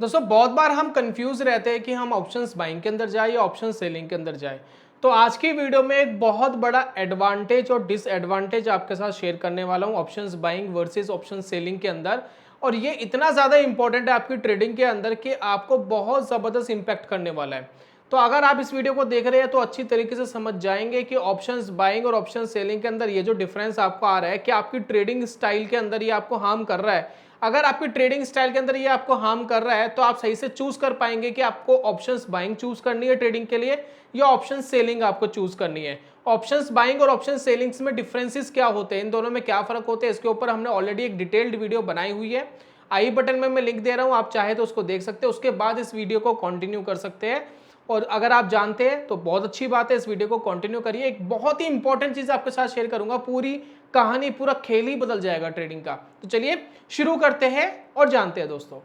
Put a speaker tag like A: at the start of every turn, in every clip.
A: दोस्तों बहुत बार हम कंफ्यूज रहते हैं कि हम ऑप्शंस बाइंग के अंदर जाए या ऑप्शन सेलिंग के अंदर जाए। तो आज की वीडियो में एक बहुत बड़ा एडवांटेज और डिसएडवांटेज आपके साथ शेयर करने वाला हूं options buying versus option selling के अंदर। और ये इतना ज़्यादा इंपॉर्टेंट है आपकी ट्रेडिंग के अंदर कि आपको बहुत ज़बरदस्त इंपैक्ट करने वाला है। तो अगर आप इस वीडियो को देख रहे हैं तो अच्छी तरीके से समझ जाएंगे कि ऑप्शंस बाइंग और ऑप्शन सेलिंग के अंदर ये जो डिफरेंस आपको आ रहा है कि आपकी ट्रेडिंग स्टाइल के अंदर ये आपको हार्म कर रहा है। अगर आपकी ट्रेडिंग स्टाइल के अंदर ये आपको हार्म कर रहा है तो आप सही से चूज कर पाएंगे कि आपको ऑप्शंस बाइंग चूज करनी है ट्रेडिंग के लिए या ऑप्शन सेलिंग आपको चूज करनी है। ऑप्शंस बाइंग और ऑप्शन सेलिंग्स में डिफरेंसेस क्या होते हैं, इन दोनों में क्या फर्क होते हैं, इसके ऊपर हमने ऑलरेडी एक डिटेल्ड वीडियो बनाई हुई है। आई बटन में मैं लिंक दे रहा हूं, आप चाहे तो उसको देख सकते हैं, उसके बाद इस वीडियो को कंटिन्यू कर सकते हैं। और अगर आप जानते हैं तो बहुत अच्छी बात है, इस वीडियो को कंटिन्यू करिए। एक बहुत ही इंपॉर्टेंट चीज आपके साथ शेयर करूंगा, पूरी कहानी पूरा खेल ही बदल जाएगा ट्रेडिंग का। तो चलिए शुरू करते हैं और जानते हैं दोस्तों।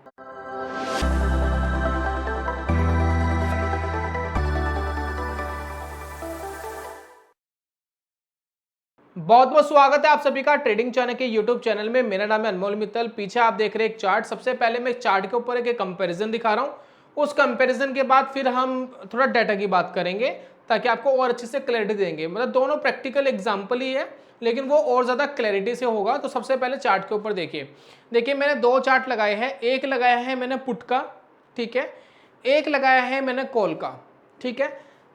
A: बहुत बहुत स्वागत है आप सभी का ट्रेडिंग चैनल के यूट्यूब चैनल में। मेरा नाम है अनमोल मित्तल। पीछे आप देख रहे हैं एक चार्ट। सबसे पहले मैं चार्ट के ऊपर एक कंपैरिजन दिखा रहा हूं, उस कंपैरिजन के बाद फिर हम थोड़ा डाटा की बात करेंगे ताकि आपको और अच्छे से क्लैरिटी देंगे। मतलब दोनों प्रैक्टिकल एग्जांपल ही है लेकिन वो और ज़्यादा क्लैरिटी से होगा। तो सबसे पहले चार्ट के ऊपर देखिए मैंने दो चार्ट लगाए हैं। एक लगाया है मैंने पुट का, ठीक है, एक लगाया है मैंने कॉल का, ठीक है।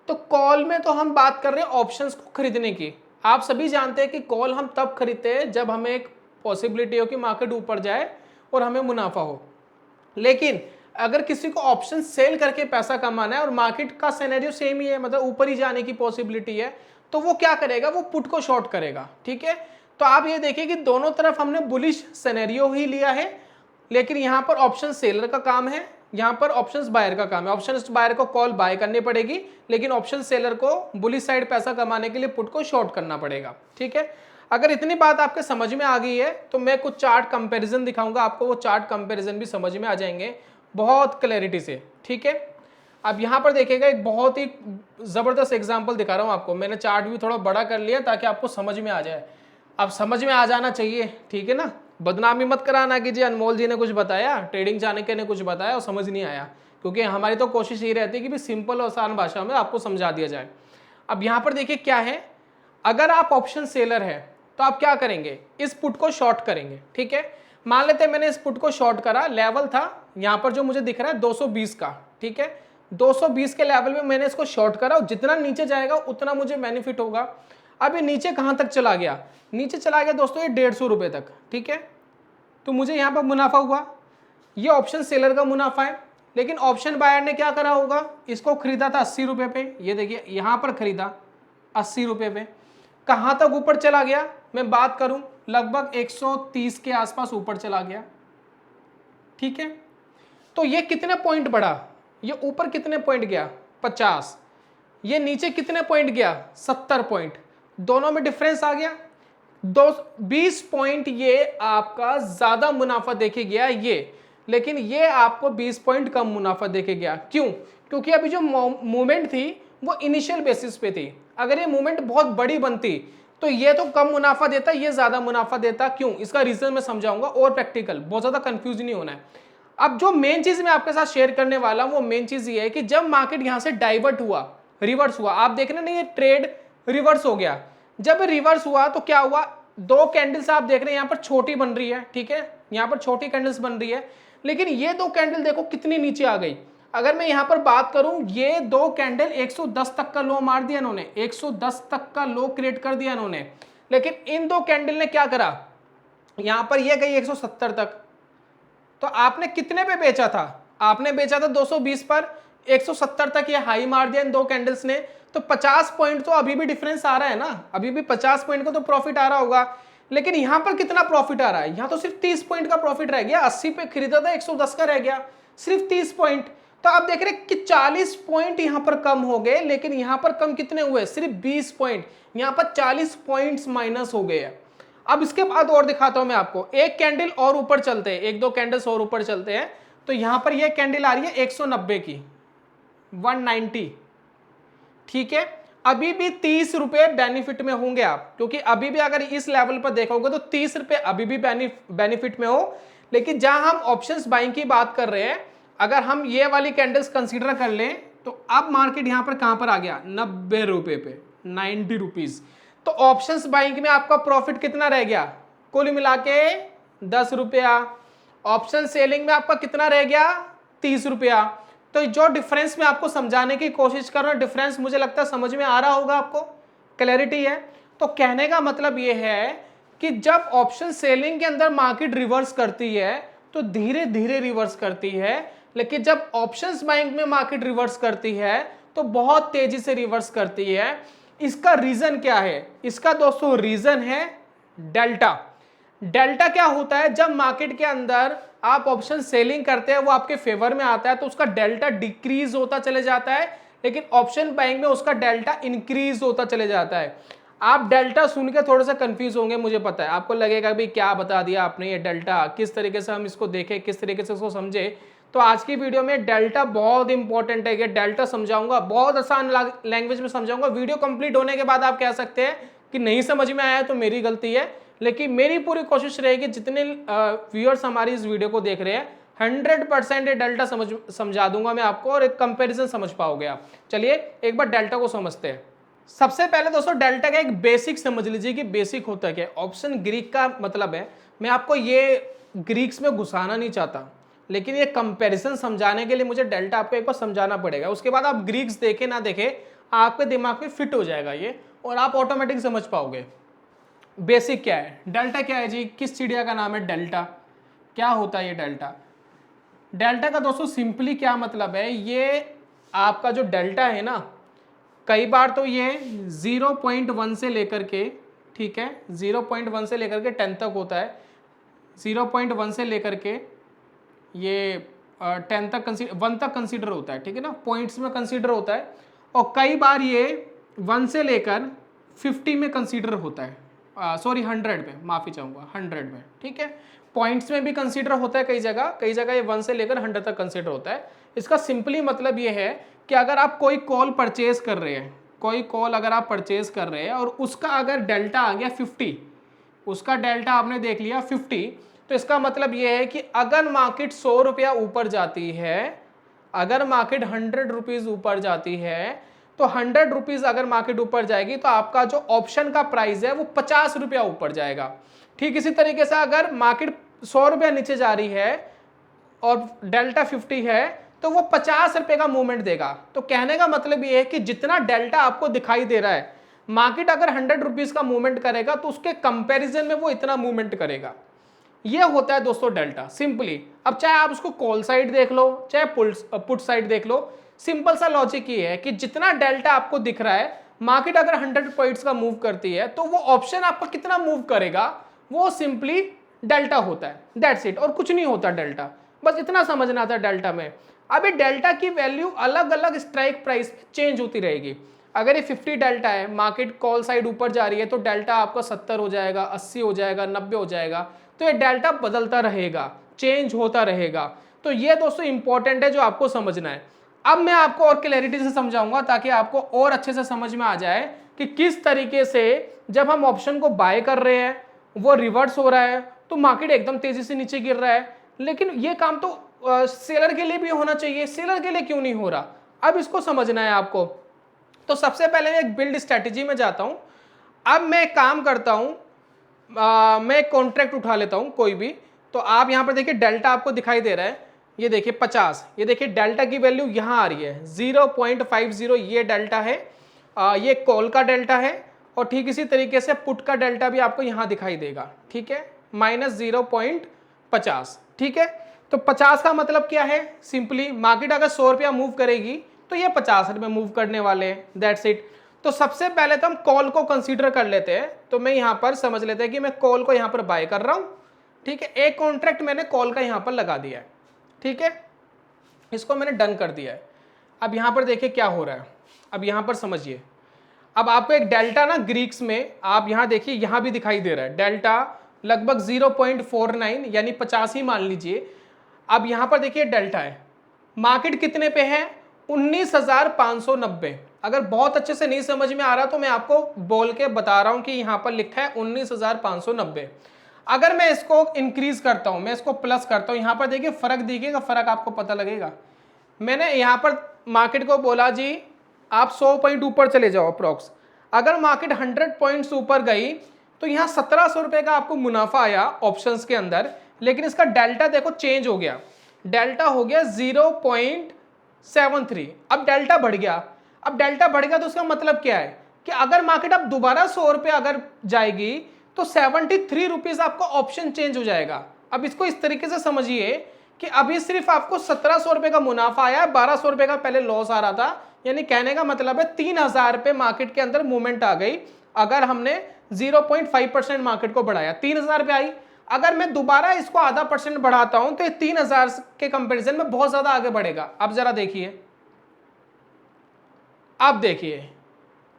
A: तो कॉल में तो हम बात कर रहे हैं ऑप्शंस को खरीदने की। आप सभी जानते हैं कि कॉल हम तब खरीदते हैं जब हमें एक पॉसिबिलिटी हो कि मार्केट ऊपर जाए और हमें मुनाफा हो। लेकिन अगर किसी को ऑप्शन सेल करके पैसा कमाना है और मार्केट का सिनेरियो सेम ही है, मतलब ऊपर ही जाने की पॉसिबिलिटी है, तो वो क्या करेगा, वो पुट को शॉर्ट करेगा, ठीक है। तो आप ये देखिए कि दोनों तरफ हमने बुलिश सिनेरियो ही लिया है, लेकिन यहां पर ऑप्शन सेलर का काम है, यहां पर ऑप्शंस बायर का काम है। ऑप्शंस बायर को कॉल बाय करनी पड़ेगी, लेकिन ऑप्शन सेलर को बुलिश साइड पैसा कमाने के लिए पुट को शॉर्ट करना पड़ेगा, ठीक है। अगर इतनी बात आपके समझ में आ गई है तो मैं कुछ चार्ट कंपैरिजन दिखाऊंगा आपको, वो चार्ट कंपैरिजन भी समझ में आ जाएंगे बहुत क्लैरिटी से, ठीक है। अब यहाँ पर देखिएगा एक बहुत ही ज़बरदस्त एग्जांपल दिखा रहा हूँ आपको। मैंने चार्ट भी थोड़ा बड़ा कर लिया ताकि आपको समझ में आ जाए। अब समझ में आ जाना चाहिए, ठीक है ना। बदनामी मत कराना कि जी अनमोल जी ने कुछ बताया, ट्रेडिंग चाणक्य ने कुछ बताया और समझ नहीं आया, क्योंकि हमारी तो कोशिश ये रहती है कि भी सिंपल और आसान भाषा में आपको समझा दिया जाए। अब यहाँ पर देखिए क्या है, अगर आप ऑप्शन सेलर है तो आप क्या करेंगे, इस पुट को शॉर्ट करेंगे, ठीक है। मान लेते हैं मैंने इस पुट को शॉर्ट करा, लेवल था यहाँ पर जो मुझे दिख रहा है 220 का, ठीक है। 220 के लेवल में मैंने इसको शॉर्ट करा और जितना नीचे जाएगा उतना मुझे बेनिफिट होगा। अब ये नीचे कहाँ तक चला गया, नीचे चला गया दोस्तों ये 150 रुपये तक, ठीक है। तो मुझे यहाँ पर मुनाफा हुआ, ये ऑप्शन सेलर का मुनाफा है। लेकिन ऑप्शन बायर ने क्या करा होगा, इसको खरीदा था 80 रुपये पे, ये देखिए यहाँ पर खरीदा 80 रुपये पे। कहाँ तक ऊपर चला गया, मैं बात करूं लगभग 130 के आसपास ऊपर चला गया, ठीक है। तो ये कितने पॉइंट बढ़ा, ये ऊपर कितने पॉइंट गया 50, ये नीचे कितने पॉइंट गया 70 पॉइंट, दोनों में डिफरेंस आ गया 20 पॉइंट। ये आपका ज्यादा मुनाफा देके गया ये, लेकिन ये आपको 20 पॉइंट कम मुनाफा देके गया। क्यों, क्योंकि अभी जो मूवमेंट थी वो इनिशियल बेसिस पे थी। अगर ये मूवमेंट बहुत बड़ी बनती तो ये तो कम मुनाफा देता, ये ज्यादा मुनाफा देता। क्यों, इसका रीजन मैं समझाऊंगा और प्रैक्टिकल, बहुत ज्यादा कंफ्यूज नहीं होना है। अब जो मेन चीज मैं आपके साथ शेयर करने वाला हूं वो मेन चीज ये है कि जब मार्केट यहां से डाइवर्ट हुआ, रिवर्स हुआ, आप देख रहे हैं ना ये ट्रेड रिवर्स हो गया। जब रिवर्स हुआ तो क्या हुआ, दो कैंडल्स आप देख रहे हैं यहां पर छोटी बन रही है, ठीक है, यहां पर छोटी कैंडल्स बन रही है, लेकिन ये दो कैंडल देखो कितनी नीचे आ गई। अगर मैं यहां पर बात करूं, ये दो कैंडल 110 तक का लो मार दिया इन्होंने, 110 तक का लो क्रिएट कर दिया इन्होंने। लेकिन इन दो कैंडल ने क्या करा, यहां पर ये गई 170 तक। तो आपने कितने पे बेचा था, आपने बेचा था 220 पर, 170 तक ये हाई मार दिया इन दो कैंडल्स ने। तो 50 पॉइंट तो अभी भी डिफरेंस आ रहा है ना, अभी भी 50 पॉइंट का तो प्रॉफिट आ रहा होगा। लेकिन यहां पर कितना प्रॉफिट आ रहा है, यहां तो सिर्फ 30 पॉइंट का प्रॉफिट रह गया। 80 पे खरीदा था, 110 का रह गया, सिर्फ 30 पॉइंट। तो आप देख रहे हैं कि 40 पॉइंट यहां पर कम हो गए, लेकिन यहां पर कम कितने हुए, सिर्फ 20 पॉइंट। यहां पर 40 पॉइंट्स माइनस हो गए। अब इसके बाद और दिखाता हूं मैं आपको, एक कैंडल और ऊपर चलते हैं, एक दो कैंडल्स और ऊपर चलते हैं। तो यहां पर यह कैंडल आ रही है 190 की, 190, ठीक है। अभी भी 30 रुपए बेनिफिट में होंगे आप, क्योंकि अभी भी अगर इस लेवल पर देखोगे तो 30 रुपए अभी भी बेनिफिट में हो। लेकिन जहां हम ऑप्शंस बाइंग की बात कर रहे हैं, अगर हम ये वाली कैंडल्स कंसीडर कर लें तो अब मार्केट यहाँ पर कहाँ पर आ गया, 90 रुपये पे, 90 रुपीज़। तो ऑप्शंस बाइंग में आपका प्रॉफिट कितना रह गया, कुल मिला के 10 रुपया। ऑप्शन सेलिंग में आपका कितना रह गया, 30 रुपया। तो जो डिफरेंस मैं आपको समझाने की कोशिश कर रहा हूँ, डिफरेंस मुझे लगता है समझ में आ रहा होगा, आपको क्लैरिटी है। तो कहने का मतलब ये है कि जब ऑप्शन सेलिंग के अंदर मार्केट रिवर्स करती है तो धीरे धीरे रिवर्स करती है, लेकिन जब ऑप्शंस बाइंग में मार्केट रिवर्स करती है तो बहुत तेजी से रिवर्स करती है। इसका रीजन क्या है, इसका दोस्तों रीजन है डेल्टा। डेल्टा क्या होता है, जब मार्केट के अंदर आप ऑप्शन सेलिंग करते हैं वो आपके फेवर में आता है तो उसका डेल्टा डिक्रीज होता चले जाता है, लेकिन ऑप्शन बाइंग में उसका डेल्टा इंक्रीज होता चले जाता है। आप डेल्टा सुन के थोड़ा सा कंफ्यूज होंगे, मुझे पता है। आपको लगेगा भी क्या बता दिया आपने, ये डेल्टा किस तरीके से हम इसको देखें, किस तरीके से इसको समझे। तो आज की वीडियो में डेल्टा बहुत इंपॉर्टेंट है, ये डेल्टा समझाऊंगा, बहुत आसान लैंग्वेज में समझाऊंगा। वीडियो कंप्लीट होने के बाद आप कह सकते हैं कि नहीं समझ में आया तो मेरी गलती है, लेकिन मेरी पूरी कोशिश रहेगी जितने व्यूअर्स हमारी इस वीडियो को देख रहे हैं 100% ये डेल्टा समझा दूंगा मैं आपको, और एक कंपैरिजन समझ पाओगे आप। चलिए एक बार डेल्टा को समझते हैं। सबसे पहले दोस्तों डेल्टा का एक बेसिक समझ लीजिए कि बेसिक होता क्या है। ऑप्शन ग्रीक का मतलब है, मैं आपको ये ग्रीक्स में घुसाना नहीं चाहता, लेकिन ये कंपैरिजन समझाने के लिए मुझे डेल्टा आपको एक बार समझाना पड़ेगा। उसके बाद आप ग्रीक्स देखे ना देखे आपके दिमाग में फिट हो जाएगा ये, और आप ऑटोमेटिक समझ पाओगे। बेसिक क्या है, डेल्टा क्या है जी, किस चिड़िया का नाम है डेल्टा, क्या होता है ये डेल्टा। डेल्टा का दोस्तों सिंपली क्या मतलब है, ये आपका जो डेल्टा है ना, कई बार तो ये 0.1 से लेकर के, ठीक है, 0.1 से लेकर के 10 तक होता है। 0.1 से लेकर के ये 10 तक 1 तक कंसीडर होता है, ठीक है ना, पॉइंट्स में कंसीडर होता है। और कई बार ये 1 से लेकर 50 में कंसीडर होता है, सॉरी 100 में, माफ़ी चाहूँगा 100 में, ठीक है। पॉइंट्स में भी कंसीडर होता है कई जगह ये 1 से लेकर 100 तक कंसीडर होता है। इसका सिंपली मतलब ये है कि अगर आप कोई कॉल परचेज कर रहे हैं, कोई कॉल अगर आप परचेज कर रहे हैं और उसका अगर डेल्टा आ गया 50, उसका डेल्टा आपने देख लिया 50, तो इसका मतलब ये है कि अगर मार्केट 100 रुपया ऊपर जाती है, अगर मार्केट 100 रुपीज़ ऊपर जाती है, तो 100 रुपीज़ अगर मार्केट ऊपर जाएगी तो आपका जो ऑप्शन का प्राइस है वो 50 रुपया ऊपर जाएगा। ठीक इसी तरीके से अगर मार्केट 100 रुपया नीचे जा रही है और डेल्टा 50 है तो वो 50 रुपये का मूवमेंट देगा। तो कहने का मतलब ये है कि जितना डेल्टा आपको दिखाई दे रहा है, मार्केट अगर 100 रुपीज़ का मूवमेंट करेगा तो उसके कंपैरिजन में वो इतना मूवमेंट करेगा। ये होता है दोस्तों डेल्टा सिंपली। अब चाहे आप उसको कॉल साइड देख लो, चाहे पुट साइड देख लो, सिंपल सा लॉजिक ये है कि जितना डेल्टा आपको दिख रहा है, मार्केट अगर 100 पॉइंट्स का मूव करती है तो वो ऑप्शन आपका कितना मूव करेगा, वो सिंपली डेल्टा होता है, दैट्स इट, और कुछ नहीं होता डेल्टा। बस इतना समझना था डेल्टा में। अब ये डेल्टा की वैल्यू अलग अलग स्ट्राइक प्राइस चेंज होती रहेगी। अगर ये 50 डेल्टा है, मार्केट कॉल साइड ऊपर जा रही है, तो डेल्टा आपका 70 हो जाएगा, 80 हो जाएगा, 90 हो जाएगा। तो ये डेल्टा बदलता रहेगा, चेंज होता रहेगा। तो ये दोस्तों इंपॉर्टेंट है जो आपको समझना है। अब मैं आपको और क्लैरिटी से समझाऊंगा ताकि आपको और अच्छे से समझ में आ जाए कि किस तरीके से जब हम ऑप्शन को बाय कर रहे हैं वो रिवर्स हो रहा है तो मार्केट एकदम तेजी से नीचे गिर रहा है, लेकिन ये काम तो सेलर के लिए भी होना चाहिए, सेलर के लिए क्यों नहीं हो रहा, अब इसको समझना है आपको। तो सबसे पहले मैं एक बिल्ड स्ट्रैटेजी में जाता हूं। अब मैं काम करता हूं, मैं कॉन्ट्रैक्ट उठा लेता हूं कोई भी। तो आप यहां पर देखिए डेल्टा आपको दिखाई दे रहा है, ये देखिए 50, ये देखिए डेल्टा की वैल्यू यहां आ रही है 0.50, ये डेल्टा है, ये कॉल का डेल्टा है, और ठीक इसी तरीके से पुट का डेल्टा भी आपको यहां दिखाई देगा, ठीक है, -0.50, ठीक है। तो 50 का मतलब क्या है, सिंपली मार्केट अगर 100 रुपया मूव करेगी तो ये 50 रुपये मूव करने वाले हैं, दैट्स इट। तो सबसे पहले तो हम कॉल को कंसीडर कर लेते हैं। तो मैं यहां पर समझ लेते हैं कि मैं कॉल को यहां पर बाय कर रहा हूं, ठीक है। एक कॉन्ट्रैक्ट मैंने कॉल का यहां पर लगा दिया है, ठीक है, इसको मैंने डन कर दिया है। अब यहां पर देखिए क्या हो रहा है, अब यहां पर समझिए। अब आपको एक डेल्टा ना ग्रीक्स में आप यहां देखिए, यहां भी दिखाई दे रहा है डेल्टा लगभग 0.49 यानी 50 ही मान लीजिए। अब यहां पर देखिए डेल्टा है, मार्केट कितने पे है, 19,590। अगर बहुत अच्छे से नहीं समझ में आ रहा तो मैं आपको बोल के बता रहा हूं कि यहां पर लिखा है 19,590। अगर मैं इसको इंक्रीज करता हूं, मैं इसको प्लस करता हूं, यहां पर देखिए फर्क दिखेगा, फर्क आपको पता लगेगा। मैंने यहां पर मार्केट को बोला जी आप 100 पॉइंट ऊपर चले जाओ अप्रोक्स, अगर मार्केट 100 पॉइंट्स ऊपर गई तो यहां 1700 रुपए का आपको मुनाफा आया ऑप्शंस के अंदर, लेकिन इसका डेल्टा देखो चेंज हो गया, डेल्टा हो गया 0.73। अब डेल्टा बढ़ गया, अब डेल्टा बढ़ गया तो उसका मतलब क्या है कि अगर मार्केट अब दोबारा 100 रुपए अगर जाएगी तो 73 रुपीज आपको ऑप्शन चेंज हो जाएगा। अब इसको इस तरीके से समझिए कि अभी सिर्फ आपको 1700 रुपए का मुनाफा आया, 1200 रुपए का पहले लॉस आ रहा था, यानी कहने का मतलब है 3000 रुपए मार्केट के अंदर मूवमेंट आ गई अगर हमने 0.5% मार्केट को बढ़ाया, 3000 रुपए आई। अगर मैं दोबारा इसको आधा % बढ़ाता हूं तो ये 3000 के कंपैरिजन में बहुत ज्यादा आगे बढ़ेगा। अब जरा देखिए, अब देखिए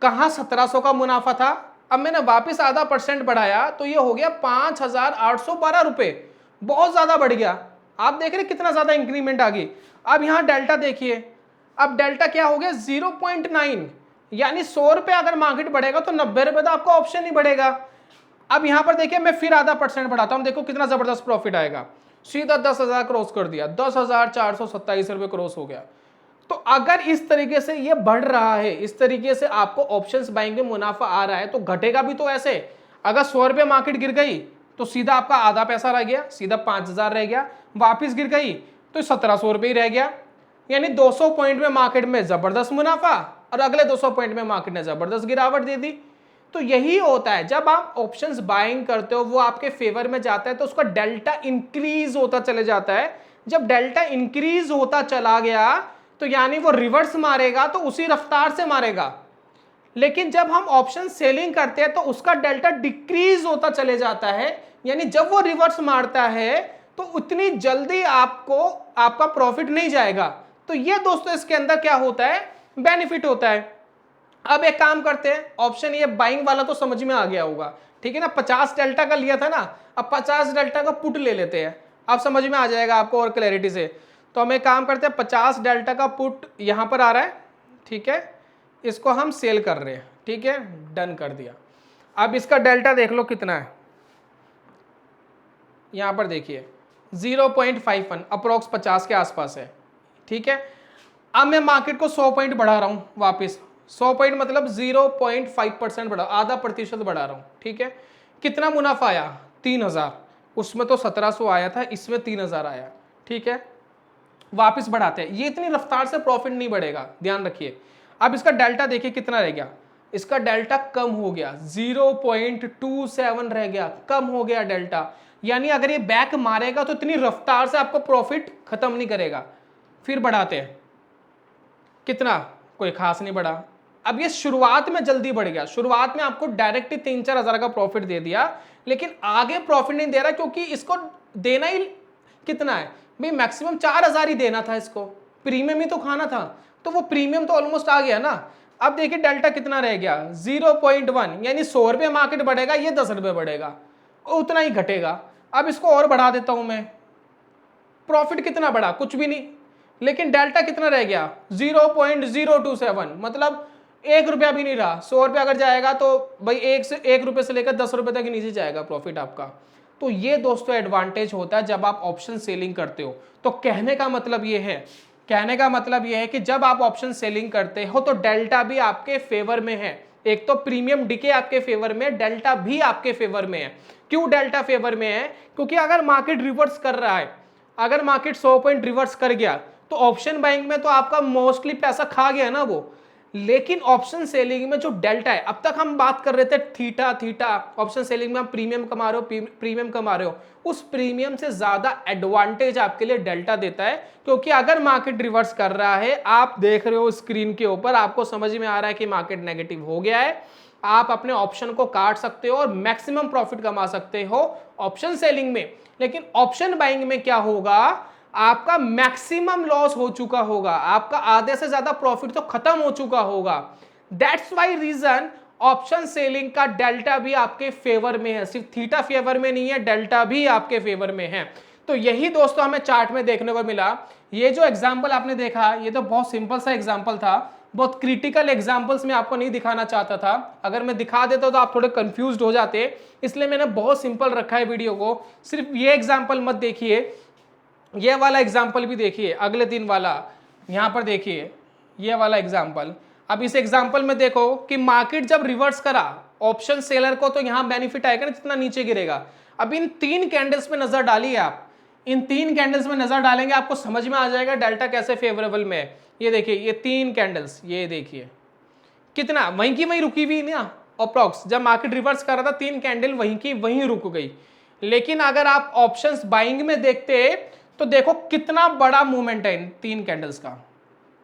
A: कहां 1700 का मुनाफा था, अब मैंने वापस आधा % बढ़ाया तो ये हो गया 5812 रुपए, बहुत ज्यादा बढ़ गया। आप देख रहे कितना ज्यादा इंक्रीमेंट आ गई। अब यहां डेल्टा देखिए, अब डेल्टा क्या हो गया 0.9, यानी 100 रुपए अगर मार्केट बढ़ेगा तो 90 रुपए तो आपका ऑप्शन ही बढ़ेगा। अब यहां पर देखिए मैं फिर आधा % बढ़ाता हूं, देखो कितना जबरदस्त प्रॉफिट आएगा, सीधा 10,000 क्रॉस कर दिया, 10,427 रुपए क्रॉस हो गया। तो अगर इस तरीके से ये बढ़ रहा है, इस तरीके से आपको ऑप्शंस बाइंग में मुनाफा आ रहा है तो घटेगा भी तो ऐसे। अगर 100 रुपए मार्केट गिर गई तो सीधा आपका आधा पैसा रह गया, सीधा 5000 रह गया, वापिस गिर गई तो 1700 रुपए ही रह गया, यानी 200 पॉइंट में मार्केट में जबरदस्त मुनाफा और अगले 200 पॉइंट में मार्केट ने जबरदस्त गिरावट दे दी। तो यही होता है जब आप ऑप्शंस बाइंग करते हो, वो आपके फेवर में जाता है तो उसका डेल्टा इंक्रीज होता चले जाता है। जब डेल्टा इंक्रीज होता चला गया तो यानी वो रिवर्स मारेगा तो उसी रफ्तार से मारेगा, लेकिन जब हम ऑप्शन सेलिंग करते हैं तो उसका डेल्टा डिक्रीज होता चले जाता है, यानी जब वो रिवर्स मारता है तो उतनी जल्दी आपको आपका प्रॉफिट नहीं जाएगा। तो ये दोस्तों इसके अंदर क्या होता है, बेनिफिट होता है। अब एक काम करते हैं, ऑप्शन ये बाइंग वाला तो समझ में आ गया होगा, ठीक है ना, 50 डेल्टा का लिया था ना, अब 50 डेल्टा का पुट ले लेते हैं, अब समझ में आ जाएगा आपको और क्लैरिटी से। तो हम एक काम करते हैं, 50 डेल्टा का पुट यहां पर आ रहा है, ठीक है, इसको हम सेल कर रहे हैं, ठीक है, डन कर दिया। अब इसका डेल्टा देख लो कितना है, यहां पर देखिए 0.51 अप्रोक्स 50 के आसपास है, ठीक है। अब मैं मार्केट को 100 पॉइंट बढ़ा रहा हूं, वापस 100 पॉइंट मतलब 0.5% बढ़ा, आधा प्रतिशत बढ़ा रहा हूं, ठीक है। कितना मुनाफा आया 3000, उसमें तो 1700 आया था, इसमें 3000 आया, ठीक है। वापस बढ़ाते हैं, ये इतनी रफ्तार से प्रॉफिट नहीं बढ़ेगा, ध्यान रखिए। अब इसका डेल्टा देखिए कितना रह गया, इसका डेल्टा कम हो गया, 0.27 रह गया, कम हो गया डेल्टा, यानी अगर ये बैक मारेगा तो इतनी रफ्तार से आपको प्रॉफिट खत्म नहीं करेगा। फिर बढ़ाते हैं, कितना, कोई खास नहीं बढ़ा। अब ये शुरुआत में जल्दी बढ़ गया, शुरुआत में आपको डायरेक्ट 3-4 हजार का प्रॉफिट दे दिया, लेकिन आगे प्रॉफिट नहीं दे रहा क्योंकि इसको देना ही कितना है भाई, मैक्सिमम 4000 ही देना था, इसको प्रीमियम ही तो खाना था, तो वो प्रीमियम तो ऑलमोस्ट आ गया ना। अब देखिए डेल्टा कितना रह गया 0.1, यानी 100 रुपये मार्केट बढ़ेगा, ये 10 रुपये बढ़ेगा, उतना ही घटेगा। अब इसको और बढ़ा देता हूं मैं, प्रॉफिट कितना बढ़ा, कुछ भी नहीं, लेकिन डेल्टा कितना रह गया 0.027, मतलब 1 रुपया भी नहीं रहा। 100 रुपया अगर जाएगा तो भाई 1 रुपये से लेकर 10 रुपये तक नीचे जाएगा प्रॉफिट आपका। तो ये दोस्तों एडवांटेज होता है जब आप ऑप्शन सेलिंग करते हो। तो कहने का मतलब ये है, कहने का मतलब ये है कि जब आप ऑप्शन सेलिंग करते हो तो डेल्टा भी आपके फेवर में है। एक तो प्रीमियम डिके आपके फेवर में, डेल्टा भी आपके फेवर में है। क्यों डेल्टा फेवर में है, क्योंकि अगर मार्केट रिवर्स कर रहा है, अगर मार्केट 100 पॉइंट रिवर्स कर गया तो ऑप्शन बाइंग में तो आपका मोस्टली पैसा खा गया ना वो, लेकिन ऑप्शन सेलिंग में जो डेल्टा है, अब तक हम बात कर रहे थे थीटा, ऑप्शन सेलिंग में आप प्रीमियम कमा रहे हो, प्रीमियम कमा रहे हो, उस प्रीमियम से ज्यादा एडवांटेज आपके लिए डेल्टा देता है। क्योंकि अगर मार्केट रिवर्स कर रहा है, आप देख रहे हो स्क्रीन के ऊपर, आपको समझ में आ रहा है कि मार्केट नेगेटिव हो गया है, आप अपने ऑप्शन को काट सकते हो और मैक्सिमम प्रॉफिट कमा सकते हो ऑप्शन सेलिंग में। लेकिन ऑप्शन बाइंग में क्या होगा, आपका मैक्सिमम लॉस हो चुका होगा, आपका आधे से ज्यादा प्रॉफिट तो खत्म हो चुका होगा। That's why reason option selling का डेल्टा भी आपके फेवर में है, सिर्फ थीटा फेवर में नहीं है, डेल्टा भी आपके फेवर में है। तो यही दोस्तों हमें चार्ट में देखने को मिला। ये जो एग्जांपल आपने देखा, ये तो बहुत सिंपल सा एग्जांपल था, बहुत क्रिटिकल एग्जांपल्स मैं आपको नहीं दिखाना चाहता था, अगर मैं दिखा देता तो आप थोड़े कंफ्यूज्ड हो जाते, इसलिए मैंने बहुत सिंपल रखा है वीडियो को। सिर्फ ये एग्जांपल मत देखिए, ये वाला एग्जांपल भी देखिए, अगले दिन वाला, यहाँ पर देखिए ये वाला एग्जांपल। अब इस एग्जांपल में देखो कि मार्केट जब रिवर्स करा ऑप्शन सेलर को, तो यहाँ बेनिफिट आएगा ना जितना नीचे गिरेगा। अब इन 3 कैंडल्स में नजर डालिए आप, इन 3 कैंडल्स में नजर डालेंगे आपको समझ में आ जाएगा डेल्टा कैसे फेवरेबल में है। ये देखिए ये 3 कैंडल्स, ये देखिए कितना वहीं की वहीं रुकी हुई ना अप्रॉक्स, जब मार्केट रिवर्स कर रहा था 3 कैंडल वहीं की वहीं रुक गई। लेकिन अगर आप ऑप्शंस बाइंग में देखते तो देखो कितना बड़ा मूवमेंट है इन 3 कैंडल्स का।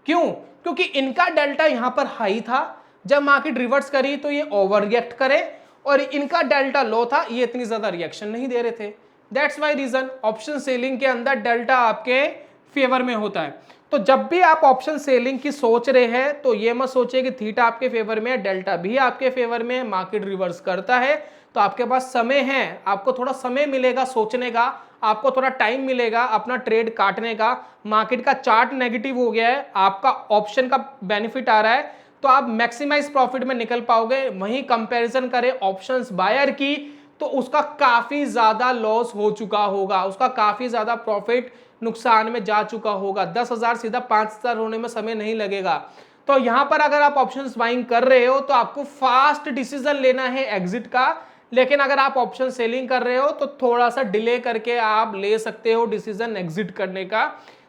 A: क्यों? क्योंकि इनका डेल्टा यहां पर हाई था, जब मार्केट रिवर्स करी तो ये ओवर रिएक्ट करे, और इनका डेल्टा लो था, ये इतनी ज्यादा रिएक्शन नहीं दे रहे थे। That's why reason option selling के अंदर डेल्टा आपके फेवर में होता है। तो जब भी आप ऑप्शन सेलिंग की सोच रहे हैं तो ये मत सोचिए कि थीटा आपके फेवर में है, डेल्टा भी आपके फेवर में है, मार्केट रिवर्स करता है तो आपके पास समय है, आपको थोड़ा समय मिलेगा सोचने का, आपको थोड़ा टाइम मिलेगा अपना ट्रेड काटने का। मार्केट का चार्ट नेगेटिव हो गया है, आपका ऑप्शन का बेनिफिट आ रहा है, तो आप मैक्सिमाइज प्रॉफिट में निकल पाओगे। वहीं कंपैरिजन करें ऑप्शंस बायर की तो उसका काफी ज्यादा लॉस हो चुका होगा, उसका काफी ज्यादा प्रॉफिट नुकसान में जा चुका होगा। 10,000 सीधा 5,000 होने में समय नहीं लगेगा। तो यहां पर अगर आप ऑप्शंस बाइंग कर रहे हो तो आपको फास्ट डिसीजन लेना है एग्जिट का, लेकिन अगर आप ऑप्शन सेलिंग कर रहे हो तो थोड़ा सा डिले करके आप ले सकते हो डिसीजन एग्जिट करने का।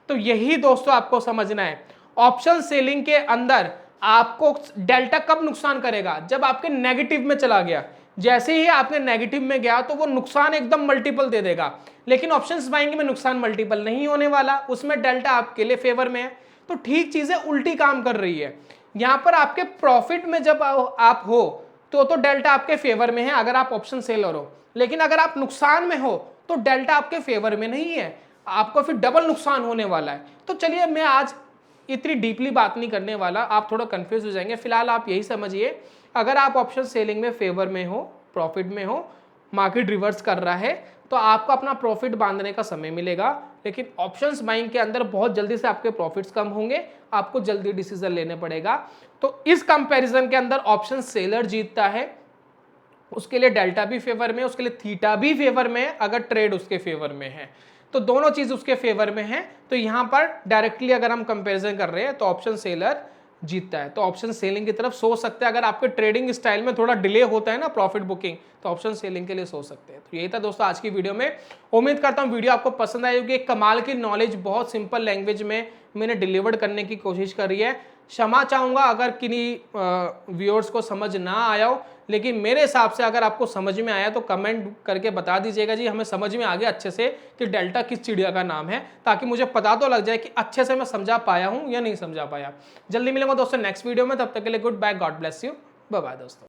A: तो यही दोस्तों आपको समझना है, ऑप्शन सेलिंग के अंदर आपको डेल्टा कब नुकसान करेगा, जब आपके नेगेटिव में चला गया। जैसे ही आपने नेगेटिव में गया तो वो नुकसान एकदम मल्टीपल दे देगा, लेकिन ऑप्शंस बाइंग में नुकसान मल्टीपल नहीं होने वाला, उसमें डेल्टा आपके लिए फेवर में है। तो ठीक चीजें उल्टी काम कर रही है। यहां पर आपके प्रॉफिट में जब आप हो तो डेल्टा आपके फेवर में है अगर आप ऑप्शन सेलर हो, लेकिन अगर आप नुकसान में हो तो डेल्टा आपके फेवर में नहीं है, आपको फिर डबल नुकसान होने वाला है। तो चलिए मैं आज इतनी डीपली बात नहीं करने वाला, आप थोड़ा कंफ्यूज हो जाएंगे। फिलहाल आप यही समझिए, अगर आप ऑप्शन सेलिंग में फेवर में हो, प्रॉफिट में हो, मार्केट रिवर्स कर रहा है तो आपको अपना प्रॉफिट बांधने का समय मिलेगा, लेकिन ऑप्शंस बाइंग के अंदर बहुत जल्दी से आपके प्रॉफिट्स कम होंगे, आपको जल्दी डिसीजन लेने पड़ेगा। तो इस कंपैरिजन के अंदर ऑप्शन सेलर जीतता है, उसके लिए डेल्टा भी फेवर में, उसके लिए थीटा भी फेवर में है अगर ट्रेड उसके फेवर में है, तो दोनों चीज उसके फेवर में है। तो यहां पर डायरेक्टली अगर हम कंपैरिजन कर रहे हैं तो ऑप्शन सेलर जीतता है। तो ऑप्शन सेलिंग की तरफ सोच सकते हैं, अगर आपके ट्रेडिंग स्टाइल में थोड़ा डिले होता है ना प्रॉफिट बुकिंग, तो ऑप्शन सेलिंग के लिए सोच सकते हैं। तो यही था दोस्तों आज की वीडियो में। उम्मीद करता हूं वीडियो आपको पसंद आई होगी। कमाल की नॉलेज बहुत सिंपल लैंग्वेज में मैंने डिलीवर्ड करने की कोशिश करी है। क्षमा चाहूंगा अगर किन्हीं व्यूअर्स को समझ ना आया हो, लेकिन मेरे हिसाब से अगर आपको समझ में आया तो कमेंट करके बता दीजिएगा जी हमें समझ में आ गया अच्छे से कि डेल्टा किस चिड़िया का नाम है, ताकि मुझे पता तो लग जाए कि अच्छे से मैं समझा पाया हूं या नहीं समझा पाया। जल्दी मिलेंगे दोस्तों नेक्स्ट वीडियो में, तब तक के लिए good bye, God bless you, bye bye दोस्तों।